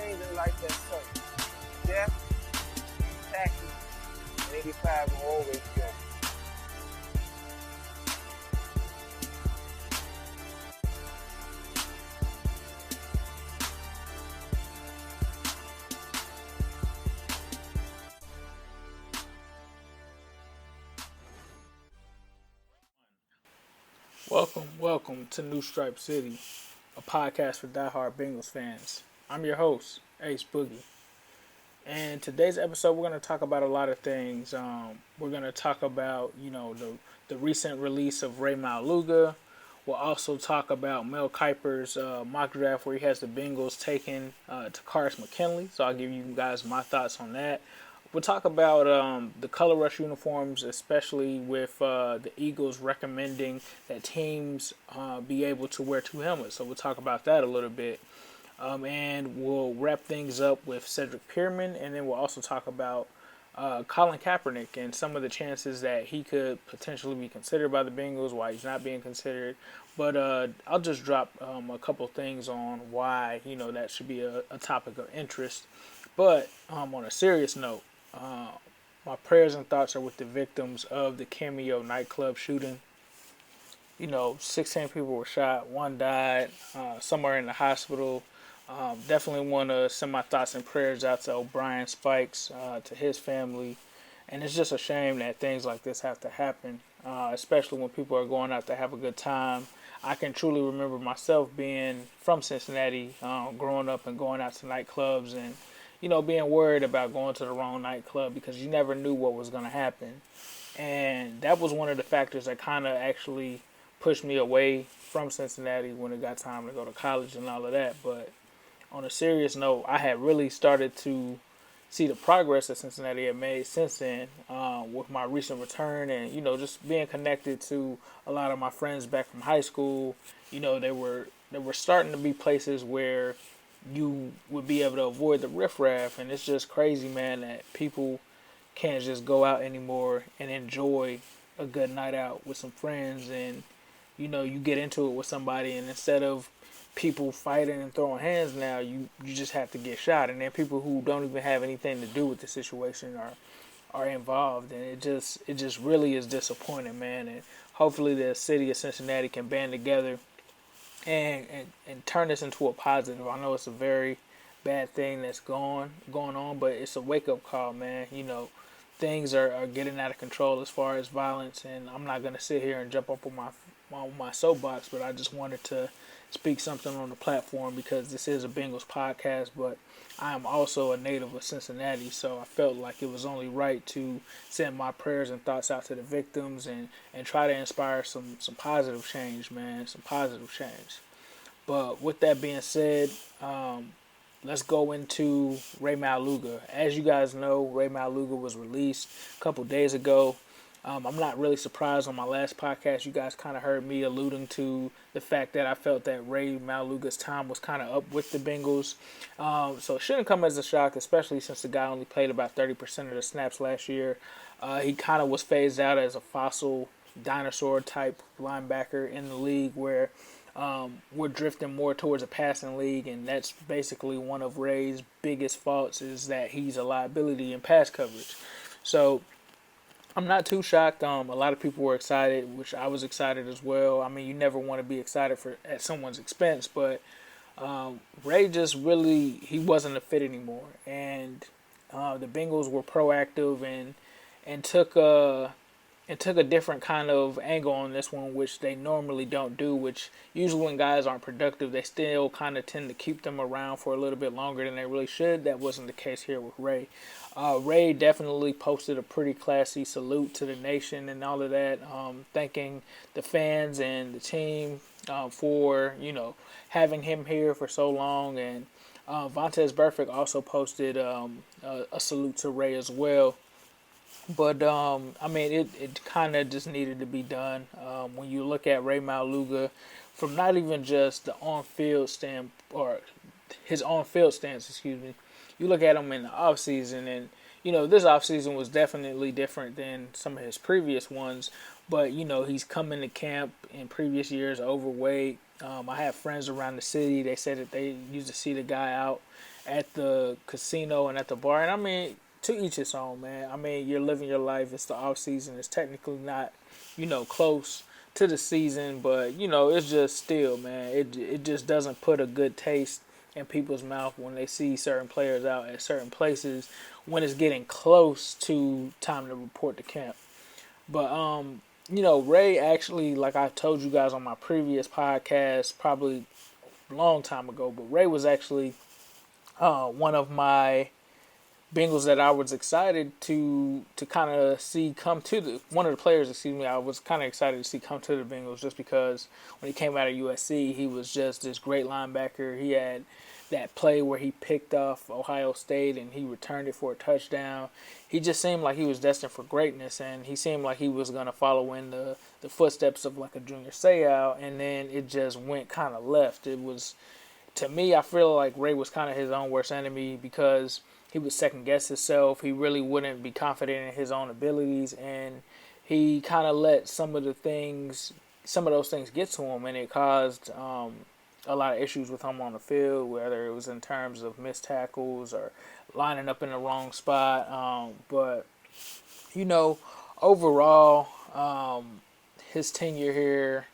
things in life that's certain. Death, taxes, and 85 will always go. Welcome to New Stripe City, a podcast for diehard Bengals fans. I'm your host, Ace Boogie. And today's episode, we're going to talk about a lot of things. We're going to talk about, the recent release of Rey Maualuga. We'll also talk about Mel Kiper's mock draft where he has the Bengals taken to Carson McKinley. So I'll give you guys my thoughts on that. We'll talk about the Color Rush uniforms, especially with the Eagles recommending that teams be able to wear two helmets. So we'll talk about that a little bit. And we'll wrap things up with Cedric Pierman, and then we'll also talk about Colin Kaepernick and some of the chances that he could potentially be considered by the Bengals, why he's not being considered. But I'll just drop a couple things on why that should be a topic of interest. But on a serious note, my prayers and thoughts are with the victims of the Cameo nightclub shooting. 16 people were shot, one died, somewhere in the hospital. Definitely want to send my thoughts and prayers out to O'Brien Spikes, to his family. And it's just a shame that things like this have to happen, especially when people are going out to have a good time. I can truly remember myself being from Cincinnati, growing up and going out to nightclubs and being worried about going to the wrong nightclub because you never knew what was going to happen. And that was one of the factors that kind of actually pushed me away from Cincinnati when it got time to go to college and all of that. But on a serious note, I had really started to see the progress that Cincinnati had made since then with my recent return and, just being connected to a lot of my friends back from high school. They were starting to be places where you would be able to avoid the riffraff, and it's just crazy, man, that people can't just go out anymore and enjoy a good night out with some friends, and you get into it with somebody, and instead of people fighting and throwing hands now, you just have to get shot, and then people who don't even have anything to do with the situation are involved, and it just really is disappointing, man. And hopefully the city of Cincinnati can band together and turn this into a positive. I know it's a very bad thing that's going on, but it's a wake up call, man. Things are getting out of control as far as violence, and I'm not gonna sit here and jump up on my soapbox, but I just wanted to speak something on the platform because this is a Bengals podcast, but I am also a native of Cincinnati, so I felt like it was only right to send my prayers and thoughts out to the victims and try to inspire some positive change, man, some positive change. But with that being said, let's go into Rey Maualuga. As you guys know, Rey Maualuga was released a couple days ago. I'm not really surprised. On my last podcast, you guys kind of heard me alluding to the fact that I felt that Rey Maualuga's time was kind of up with the Bengals. So it shouldn't come as a shock, especially since the guy only played about 30% of the snaps last year. He kind of was phased out as a fossil dinosaur type linebacker in the league where we're drifting more towards a passing league, and that's basically one of Rey's biggest faults is that he's a liability in pass coverage. So I'm not too shocked. A lot of people were excited, which I was excited as well. I mean, you never want to be excited at someone's expense, but Rey just really he wasn't a fit anymore, and the Bengals were proactive and took a different kind of angle on this one, which they normally don't do. Which usually when guys aren't productive, they still kind of tend to keep them around for a little bit longer than they really should. That wasn't the case here with Rey. Rey definitely posted a pretty classy salute to the nation and all of that, thanking the fans and the team for having him here for so long. And Vontaze Burfict also posted a salute to Rey as well. But I mean, it kind of just needed to be done. When you look at Rey Maualuga, from not even just the on-field stand or his on-field stance, excuse me, you look at him in the offseason, and this offseason was definitely different than some of his previous ones. But he's come into camp in previous years overweight. I have friends around the city. They said that they used to see the guy out at the casino and at the bar. And I mean, to each his own, man. I mean, you're living your life. It's the off season. It's technically not, close to the season, but it's just still, man. It just doesn't put a good taste in people's mouth when they see certain players out at certain places when it's getting close to time to report to camp. But Ray actually, like I told you guys on my previous podcast, probably a long time ago, but Ray was actually one of my Bengals that I was excited to kind of see come to the one of the players. Excuse me, I was kind of excited to see come to the Bengals just because when he came out of USC, he was just this great linebacker. He had that play where he picked off Ohio State and he returned it for a touchdown. He just seemed like he was destined for greatness, and he seemed like he was going to follow in the footsteps of like a Junior Seau, and then it just went kind of left. It was, to me, I feel like Ray was kind of his own worst enemy because he would second guess himself. He really wouldn't be confident in his own abilities, and he kind of let some of those things get to him, and it caused a lot of issues with him on the field, whether it was in terms of missed tackles or lining up in the wrong spot. But overall, his tenure here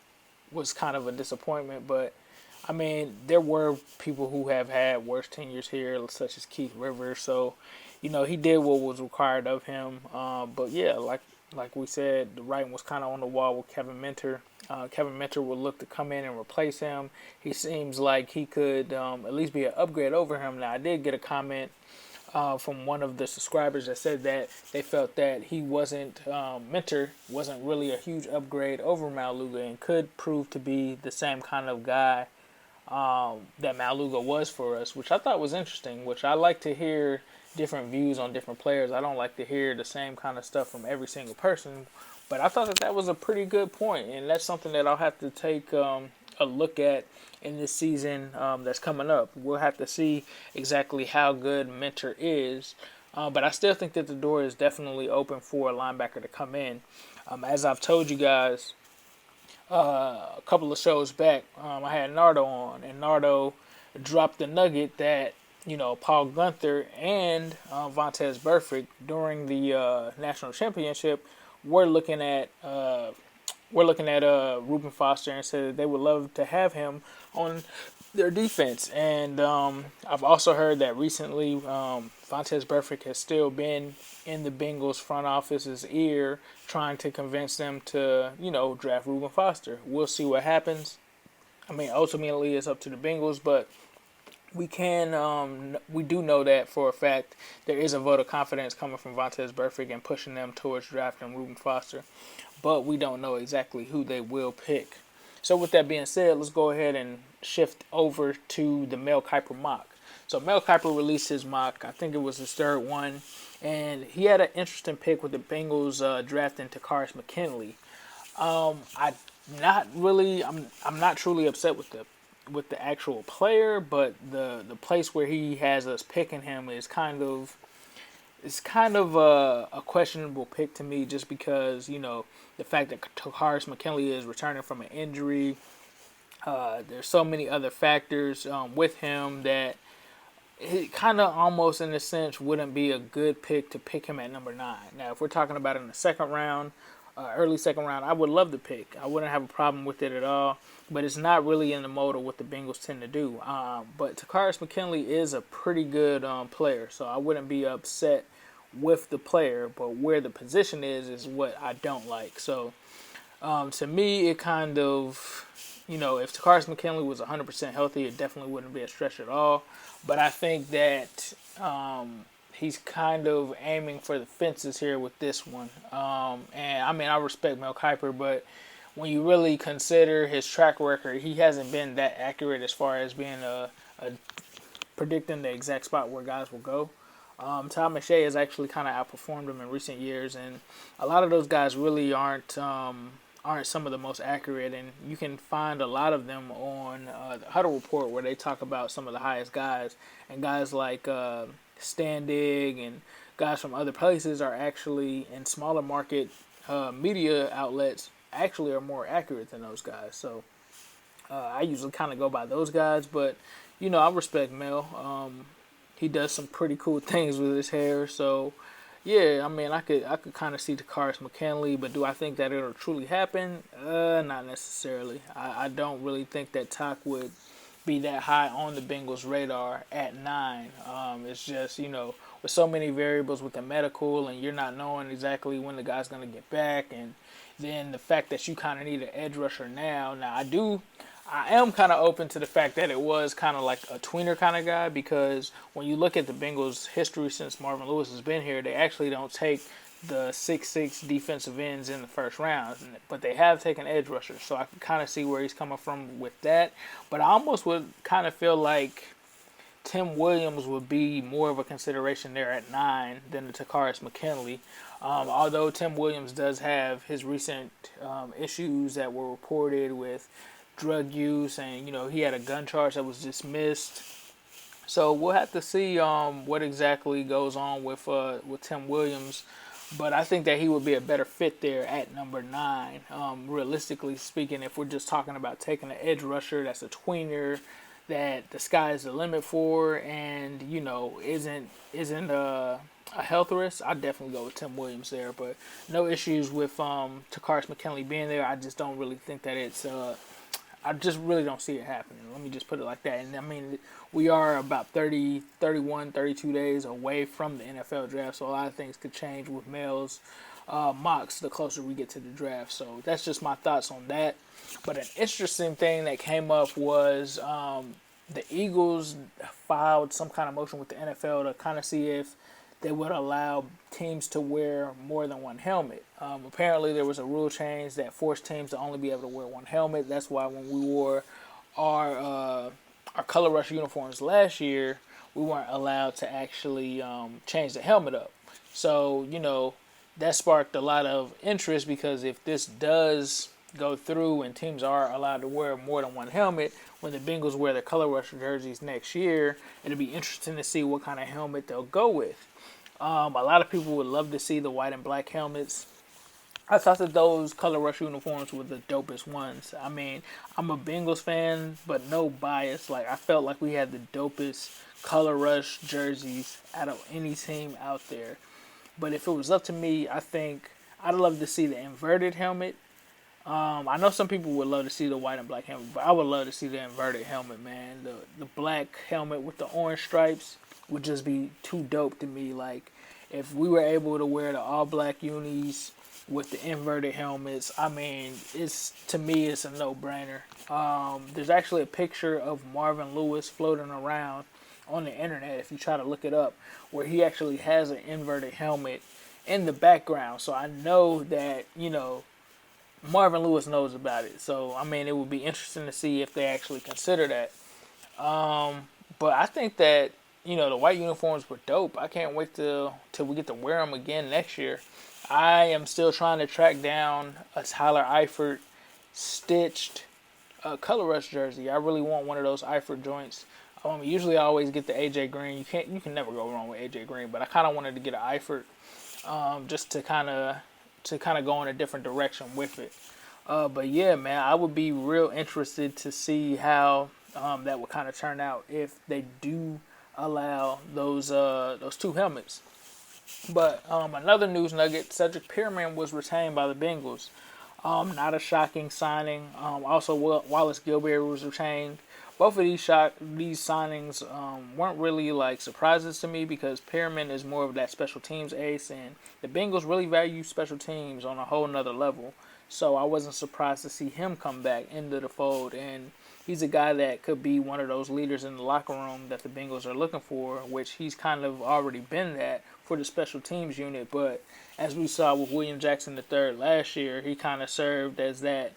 was kind of a disappointment. But I mean, there were people who have had worse tenures here, such as Keith Rivers. So, he did what was required of him. But yeah, like we said, the writing was kind of on the wall with Kevin Minter. Kevin Minter will look to come in and replace him. He seems like he could at least be an upgrade over him. Now, I did get a comment from one of the subscribers that said that they felt that Minter wasn't really a huge upgrade over Maualuga and could prove to be the same kind of guy that Maualuga was for us, which I thought was interesting, which I like to hear different views on different players. I don't like to hear the same kind of stuff from every single person, but I thought that was a pretty good point, and that's something that I'll have to take a look at in this season that's coming up. We'll have to see exactly how good Minter is, but I still think that the door is definitely open for a linebacker to come in. As I've told you guys a couple of shows back, I had Nardo on, and Nardo dropped the nugget that Paul Gunther and Vontaze Burfict during the national championship were looking at Reuben Foster and said that they would love to have him on their defense. And I've also heard that recently Vontaze Burfict has still been in the Bengals front office's ear trying to convince them to, draft Reuben Foster. We'll see what happens. I mean, ultimately it's up to the Bengals, but we do know that for a fact there is a vote of confidence coming from Vontaze Burfict and pushing them towards drafting Reuben Foster, but we don't know exactly who they will pick. So with that being said, let's go ahead and shift over to the Mel Kiper mock. So Mel Kiper released his mock. I think it was his third one, and he had an interesting pick with the Bengals drafting Takarius McKinley. I'm not truly upset with the actual player, but the place where he has us picking him is kind of a questionable pick to me, just because the fact that Takarius McKinley is returning from an injury. There's so many other factors with him that it kind of almost in a sense wouldn't be a good pick to pick him at number 9. Now, if we're talking about in the second round, early second round, I would love the pick. I wouldn't have a problem with it at all, but it's not really in the mode of what the Bengals tend to do. But Takarius McKinley is a pretty good player, so I wouldn't be upset with the player, but where the position is what I don't like. So to me, it kind of, if Takarius McKinley was 100% healthy, it definitely wouldn't be a stretch at all. But I think that he's kind of aiming for the fences here with this one. And I mean, I respect Mel Kiper, but when you really consider his track record, he hasn't been that accurate as far as being a predicting the exact spot where guys will go. Tom McShay has actually kind of outperformed him in recent years, and a lot of those guys really aren't some of the most accurate, and you can find a lot of them on the Huddle Report where they talk about some of the highest guys, and guys like Standig and guys from other places are actually in smaller market media outlets actually are more accurate than those guys. So I usually kind of go by those guys, but I respect Mel. he does some pretty cool things with his hair. So yeah, I mean, I could kind of see Takaris McKinley, but do I think that it'll truly happen? Not necessarily. I don't really think that Tak would be that high on the Bengals' radar at 9. It's just, with so many variables with the medical, and you're not knowing exactly when the guy's going to get back, and then the fact that you kind of need an edge rusher now. Now, I am kind of open to the fact that it was kind of like a tweener kind of guy, because when you look at the Bengals' history since Marvin Lewis has been here, they actually don't take the 6'6" defensive ends in the first round, but they have taken edge rushers, so I can kind of see where he's coming from with that. But I almost would kind of feel like Tim Williams would be more of a consideration there at 9 than the Takaris McKinley. Although Tim Williams does have his recent issues that were reported with drug use, and he had a gun charge that was dismissed. So we'll have to see what exactly goes on with Tim Williams. But I think that he would be a better fit there at number 9. Realistically speaking, if we're just talking about taking an edge rusher that's a tweener, that the sky is the limit for, and isn't a health risk, I'd definitely go with Tim Williams there. But no issues with Takaris McKinley being there. I just don't really think that it's. I just really don't see it happening. Let me just put it like that. And I mean, we are about 30, 31, 32 days away from the NFL draft, so a lot of things could change with Mel's mocks the closer we get to the draft. So that's just my thoughts on that. But an interesting thing that came up was the Eagles filed some kind of motion with the NFL to kind of see if they would allow teams to wear more than one helmet. Apparently, there was a rule change that forced teams to only be able to wear one helmet. That's why when we wore our Color Rush uniforms last year, we weren't allowed to actually change the helmet up. So, that sparked a lot of interest, because if this does go through and teams are allowed to wear more than one helmet, when the Bengals wear their Color Rush jerseys next year, it'll be interesting to see what kind of helmet they'll go with. A lot of people would love to see the white and black helmets. I thought that those Color Rush uniforms were the dopest ones. I mean, I'm a Bengals fan, but no bias. Like, I felt like we had the dopest Color Rush jerseys out of any team out there. But if it was up to me, I think I'd love to see the inverted helmet. I know some people would love to see the white and black helmet, but I would love to see the inverted helmet, man. The black helmet with the orange stripes would just be too dope to me. Like, if we were able to wear the all black unis with the inverted helmets, I mean, to me it's a no-brainer. There's actually a picture of Marvin Lewis floating around on the internet, if you try to look it up, where he actually has an inverted helmet in the background. So I know that, Marvin Lewis knows about it. So, I mean, it would be interesting to see if they actually consider that. But I think that, the white uniforms were dope. I can't wait till we get to wear them again next year. I am still trying to track down a Tyler Eifert stitched Color Rush jersey. I really want one of those Eifert joints. Usually I always get the AJ Green. You can never go wrong with AJ Green, but I kind of wanted to get an Eifert just to kind of go in a different direction with it. But yeah, man, I would be real interested to see how that would kind of turn out if they do allow those two helmets. But another news nugget: Cedric Pearman was retained by the Bengals. Not a shocking signing. Also, Wallace Gilberry was retained. Both of these signings weren't really like surprises to me, because Pearman is more of that special teams ace, and the Bengals really value special teams on a whole nother level. So I wasn't surprised to see him come back into the fold, and he's a guy that could be one of those leaders in the locker room that the Bengals are looking for, which he's kind of already been that for the special teams unit. But as we saw with William Jackson III last year, he kind of served as that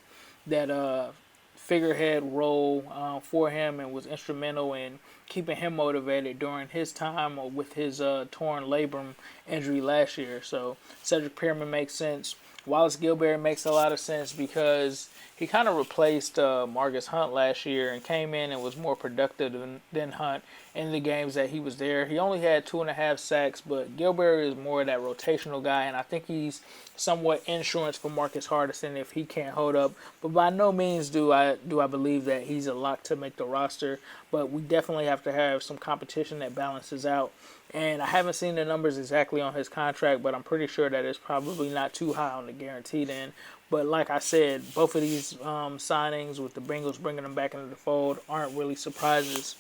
figurehead role for him, and was instrumental in keeping him motivated during his time with his torn labrum injury last year. So Cedric Pearman makes sense. Wallace Gilberry makes a lot of sense, because he kind of replaced Marcus Hunt last year and came in and was more productive than Hunt in the games that he was there. He only had 2.5 sacks, but Gilberry is more of that rotational guy, and I think he's somewhat insurance for Marcus Hardison if he can't hold up. But by no means do I believe that he's a lock to make the roster. But we definitely have have to have some competition that balances out. And I haven't seen the numbers exactly on his contract, but I'm pretty sure that it's probably not too high on the guaranteed end. But like I said, both of these signings with the Bengals bringing them back into the fold aren't really surprises.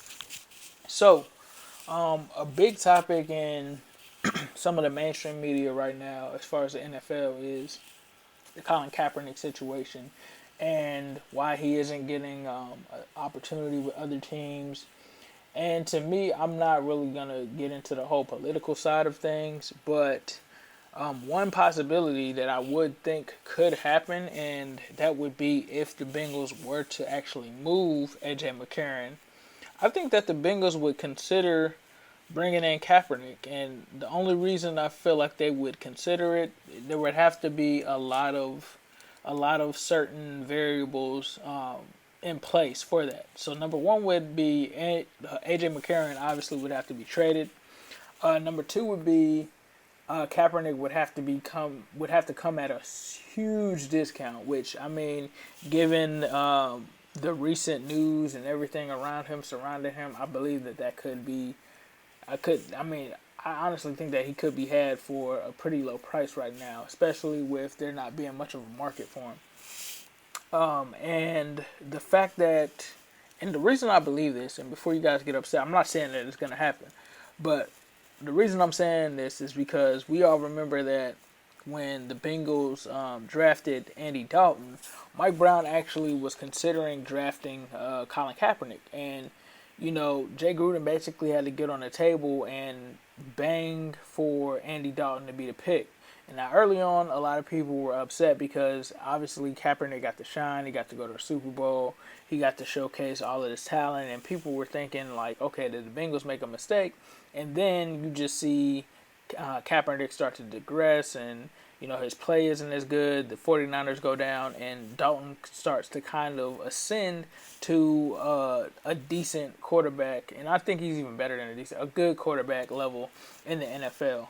So, a big topic in some of the mainstream media right now, as far as the NFL, is the Colin Kaepernick situation and why he isn't getting an opportunity with other teams. And to me, I'm not really going to get into the whole political side of things, but one possibility that I would think could happen, and that would be if the Bengals were to actually move AJ McCarron. I think that the Bengals would consider bringing in Kaepernick, and the only reason I feel like they would consider it, there would have to be a lot of certain variables in place for that. So number one would be AJ McCarron obviously would have to be traded. Number two would be Kaepernick would have to come at a huge discount, which, I mean, given the recent news and everything around him, surrounding him, I believe that could be. I honestly think that he could be had for a pretty low price right now, especially with there not being much of a market for him. And the fact that, and the reason I believe this, and before you guys get upset, I'm not saying that it's going to happen, but the reason I'm saying this is because we all remember that when the Bengals drafted Andy Dalton, Mike Brown actually was considering drafting Colin Kaepernick. And, you know, Jay Gruden basically had to get on the table and bang for Andy Dalton to be the pick. And now early on, a lot of people were upset because obviously Kaepernick got to shine. He got to go to a Super Bowl. He got to showcase all of his talent. And people were thinking like, okay, did the Bengals make a mistake? And then you just see Kaepernick start to digress and, you know, his play isn't as good. The 49ers go down and Dalton starts to kind of ascend to a decent quarterback. And I think he's even better than a good quarterback level in the NFL.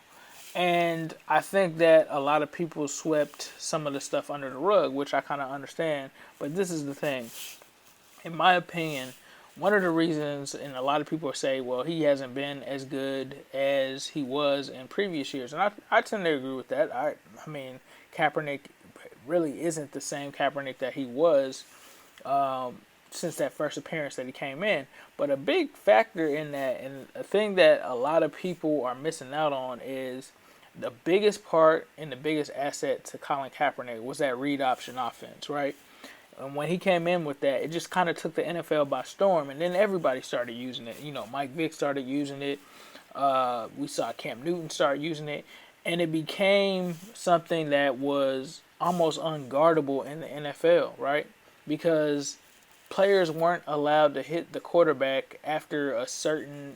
And I think that a lot of people swept some of the stuff under the rug, which I kind of understand. But this is the thing. In my opinion, one of the reasons, and a lot of people say, well, he hasn't been as good as he was in previous years. And I tend to agree with that. I mean, Kaepernick really isn't the same Kaepernick that he was since that first appearance that he came in. But a big factor in that, and a thing that a lot of people are missing out on, is the biggest part and the biggest asset to Colin Kaepernick was that read option offense, right? And when he came in with that, it just kind of took the NFL by storm. And then everybody started using it. You know, Mike Vick started using it. We saw Cam Newton start using it. And it became something that was almost unguardable in the NFL, right? Because players weren't allowed to hit the quarterback after a certain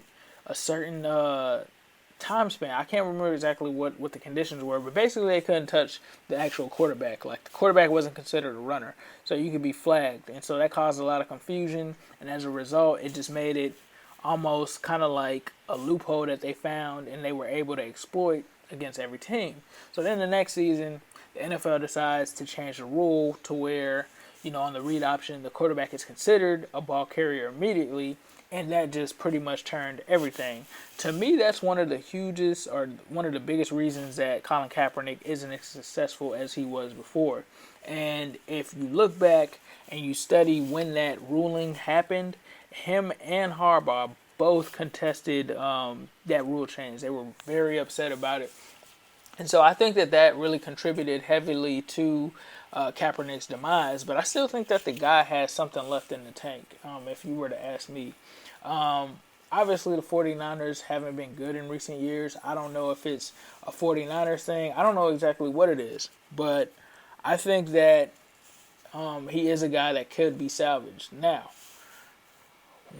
time span. I can't remember exactly what the conditions were, but basically they couldn't touch the actual quarterback. Like, the quarterback wasn't considered a runner, so you could be flagged. And so that caused a lot of confusion, and as a result, it just made it almost kind of like a loophole that they found and they were able to exploit against every team. So then the next season, the NFL decides to change the rule to where, you know, on the read option, the quarterback is considered a ball carrier immediately, and that just pretty much turned everything. To me, that's one of the hugest, or one of the biggest reasons that Colin Kaepernick isn't as successful as he was before. And if you look back and you study when that ruling happened, him and Harbaugh both contested that rule change. They were very upset about it. And so I think that really contributed heavily to Kaepernick's demise, but I still think that the guy has something left in the tank, if you were to ask me. Obviously, the 49ers haven't been good in recent years. I don't know if it's a 49ers thing. I don't know exactly what it is, but I think that he is a guy that could be salvaged. Now,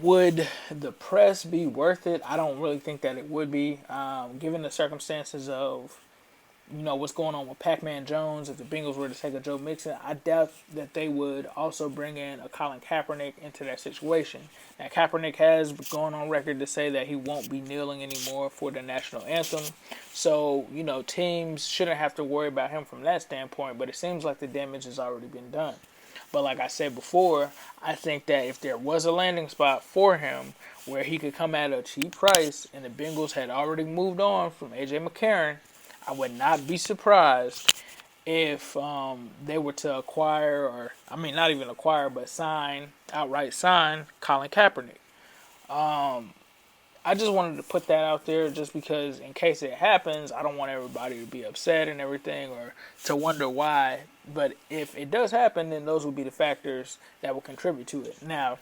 would the press be worth it? I don't really think that it would be, given the circumstances of, you know, what's going on with Pac-Man Jones. If the Bengals were to take a Joe Mixon, I doubt that they would also bring in a Colin Kaepernick into that situation. Now, Kaepernick has gone on record to say that he won't be kneeling anymore for the national anthem. So, you know, teams shouldn't have to worry about him from that standpoint, but it seems like the damage has already been done. But like I said before, I think that if there was a landing spot for him where he could come at a cheap price and the Bengals had already moved on from A.J. McCarron, I would not be surprised if they were to acquire, or I mean not even acquire, but outright sign Colin Kaepernick. I just wanted to put that out there just because in case it happens, I don't want everybody to be upset and everything or to wonder why. But if it does happen, then those will be the factors that will contribute to it. Now,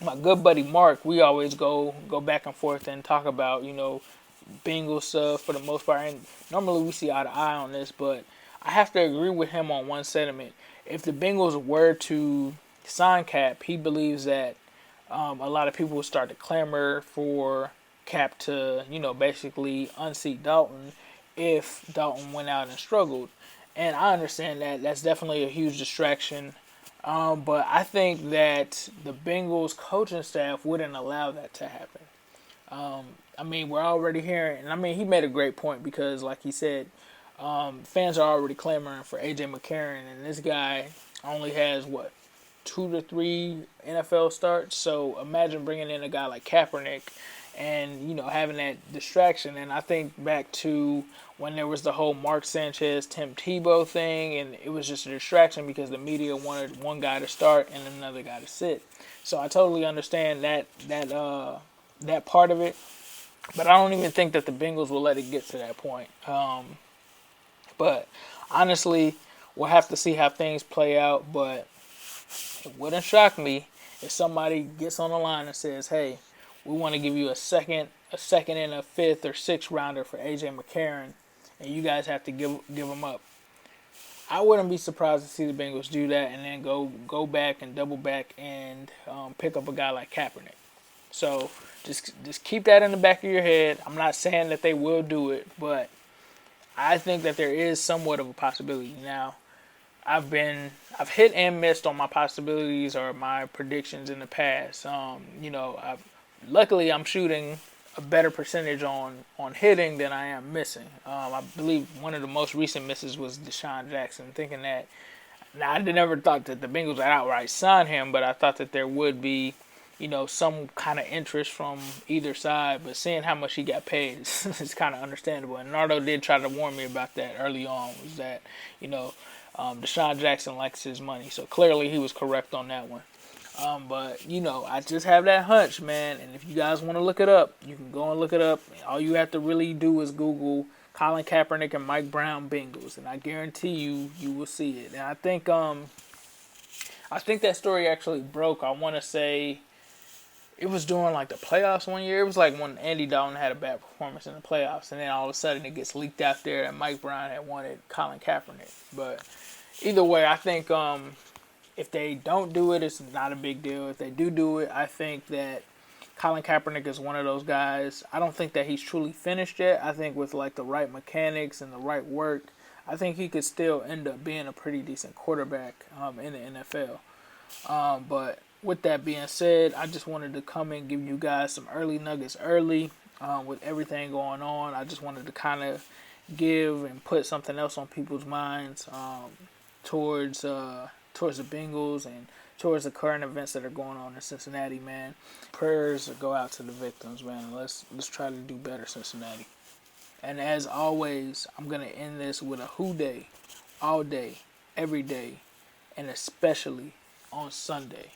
my good buddy Mark, we always go back and forth and talk about, Bengals stuff for the most part. And normally we see eye to eye on this, but I have to agree with him on one sentiment. If the Bengals were to sign Cap, he believes that a lot of people would start to clamor for Cap to, basically unseat Dalton if Dalton went out and struggled. And I understand that. That's definitely a huge distraction. But I think that the Bengals coaching staff wouldn't allow that to happen. We're already hearing, and he made a great point because, like he said, fans are already clamoring for A.J. McCarron, and this guy only has, 2 to 3 NFL starts. So imagine bringing in a guy like Kaepernick and, having that distraction. And I think back to when there was the whole Mark Sanchez, Tim Tebow thing, and it was just a distraction because the media wanted one guy to start and another guy to sit. So I totally understand that part of it. But I don't even think that the Bengals will let it get to that point. But honestly, we'll have to see how things play out. But it wouldn't shock me if somebody gets on the line and says, "Hey, we want to give you a second and a fifth or sixth rounder for A.J. McCarron, and you guys have to give them up." I wouldn't be surprised to see the Bengals do that and then go back and double back and pick up a guy like Kaepernick. So just keep that in the back of your head. I'm not saying that they will do it, but I think that there is somewhat of a possibility. Now, I've hit and missed on my possibilities or my predictions in the past. Luckily I'm shooting a better percentage on hitting than I am missing. I believe one of the most recent misses was Deshaun Jackson, thinking that. Now, I never thought that the Bengals would outright sign him, but I thought that there would be, some kind of interest from either side. But seeing how much he got paid is kind of understandable. And Nardo did try to warn me about that early on, was that, Deshaun Jackson likes his money. So clearly he was correct on that one. But, I just have that hunch, man. And if you guys want to look it up, you can go and look it up. All you have to really do is Google Colin Kaepernick and Mike Brown Bengals. And I guarantee you will see it. And I think that story actually broke. I want to say it was during the playoffs one year. It was like when Andy Dalton had a bad performance in the playoffs. And then all of a sudden it gets leaked out there that Mike Brown had wanted Colin Kaepernick. But either way, I think if they don't do it, it's not a big deal. If they do it, I think that Colin Kaepernick is one of those guys. I don't think that he's truly finished yet. I think with the right mechanics and the right work, I think he could still end up being a pretty decent quarterback in the NFL. But with that being said, I just wanted to come and give you guys some early nuggets early with everything going on. I just wanted to kind of give and put something else on people's minds towards the Bengals and towards the current events that are going on in Cincinnati, man. Prayers go out to the victims, man. Let's try to do better, Cincinnati. And as always, I'm going to end this with a who day, all day, every day, and especially on Sunday.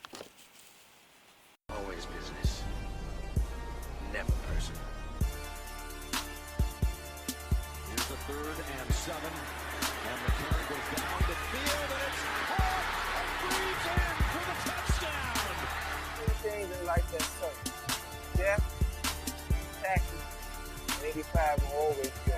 Always business, never personal. Here's the 3rd and 7, and McCarron goes down the field, and it's caught and breathes in for the touchdown. Things in life that suck. Death, taxes, and 85 will always go.